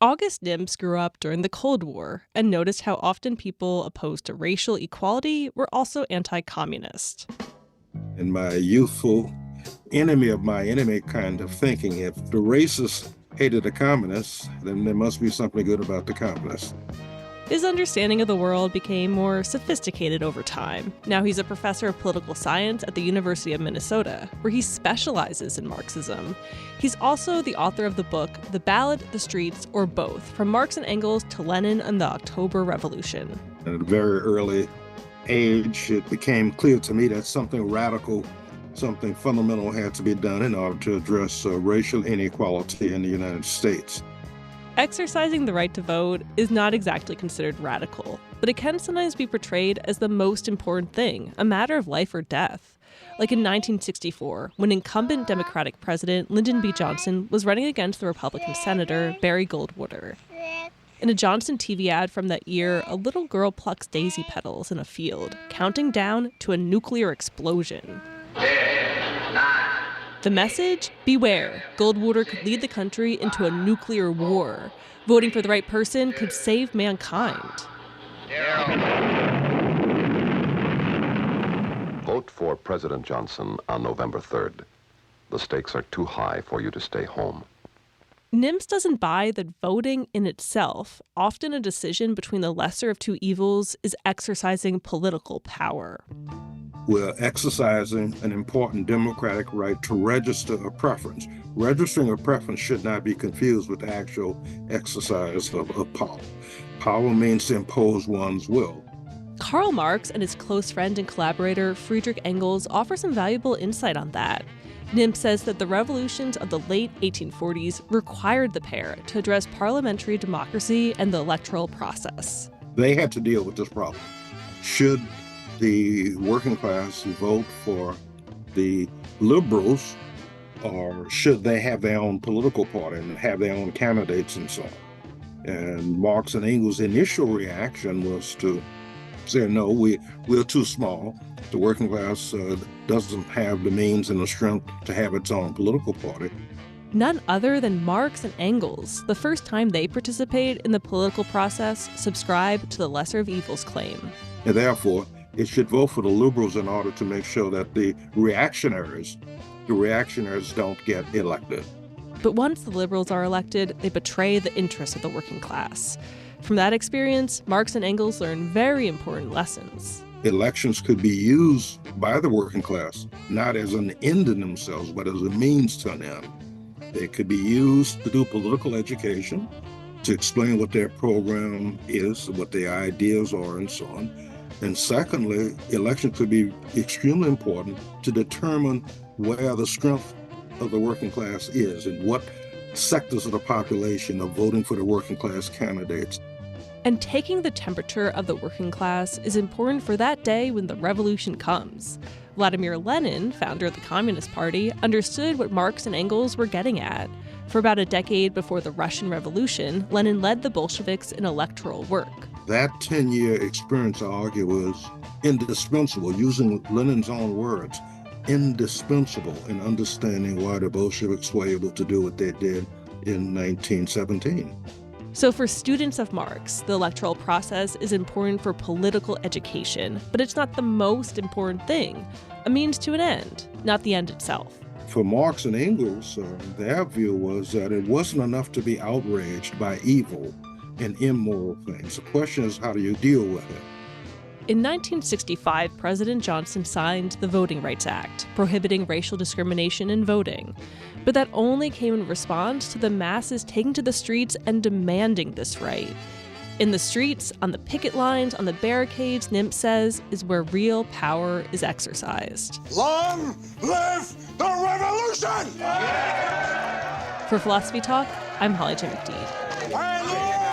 August Nims grew up during the Cold War and noticed how often people opposed to racial equality were also anti-communist. In my youthful enemy of my enemy kind of thinking, if the racists hated the communists, then there must be something good about the communists. His understanding of the world became more sophisticated over time. Now he's a professor of political science at the University of Minnesota, where he specializes in Marxism. He's also the author of the book The Ballad, the Streets, or Both, From Marx and Engels to Lenin and the October Revolution. At a very early age, it became clear to me that something radical, something fundamental had to be done in order to address racial inequality in the United States. Exercising the right to vote is not exactly considered radical, but it can sometimes be portrayed as the most important thing, a matter of life or death. Like in 1964, when incumbent Democratic President Lyndon B. Johnson was running against the Republican Senator Barry Goldwater. In a Johnson TV ad from that year, a little girl plucks daisy petals in a field, counting down to a nuclear explosion. 10, 9. The message? Beware. Goldwater could lead the country into a nuclear war. Voting for the right person could save mankind. Vote for President Johnson on November 3rd. The stakes are too high for you to stay home. Nims doesn't buy that voting in itself, often a decision between the lesser of two evils, is exercising political power. We're exercising an important democratic right to register a preference. Registering a preference should not be confused with the actual exercise of power. Power means to impose one's will. Karl Marx and his close friend and collaborator Friedrich Engels offer some valuable insight on that. Nims says that the revolutions of the late 1840s required the pair to address parliamentary democracy and the electoral process. They had to deal with this problem. Should the working class vote for the liberals, or should they have their own political party and have their own candidates and so on? And Marx and Engels' initial reaction was to say, no, we're too small. The working class doesn't have the means and the strength to have its own political party. None other than Marx and Engels, the first time they participate in the political process, subscribe to the lesser of evils claim. And therefore, it should vote for the liberals in order to make sure that the reactionaries don't get elected. But once the liberals are elected, they betray the interests of the working class. From that experience, Marx and Engels learn very important lessons. Elections could be used by the working class, not as an end in themselves, but as a means to an end. They could be used to do political education, to explain what their program is, what their ideas are, and so on. And secondly, elections could be extremely important to determine where the strength of the working class is and what sectors of the population are voting for the working class candidates. And taking the temperature of the working class is important for that day when the revolution comes. Vladimir Lenin, founder of the Communist Party, understood what Marx and Engels were getting at. For about a decade before the Russian Revolution, Lenin led the Bolsheviks in electoral work. That 10-year experience, I argue, was indispensable, using Lenin's own words, indispensable in understanding why the Bolsheviks were able to do what they did in 1917. So for students of Marx, the electoral process is important for political education, but it's not the most important thing. A means to an end, not the end itself. For Marx and Engels, their view was that it wasn't enough to be outraged by evil and immoral things. The question is, how do you deal with it? In 1965, President Johnson signed the Voting Rights Act, prohibiting racial discrimination in voting. But that only came in response to the masses taking to the streets and demanding this right. In the streets, on the picket lines, on the barricades, Nims says, is where real power is exercised. Long live the revolution! For Philosophy Talk, I'm Holly J. McDede. And long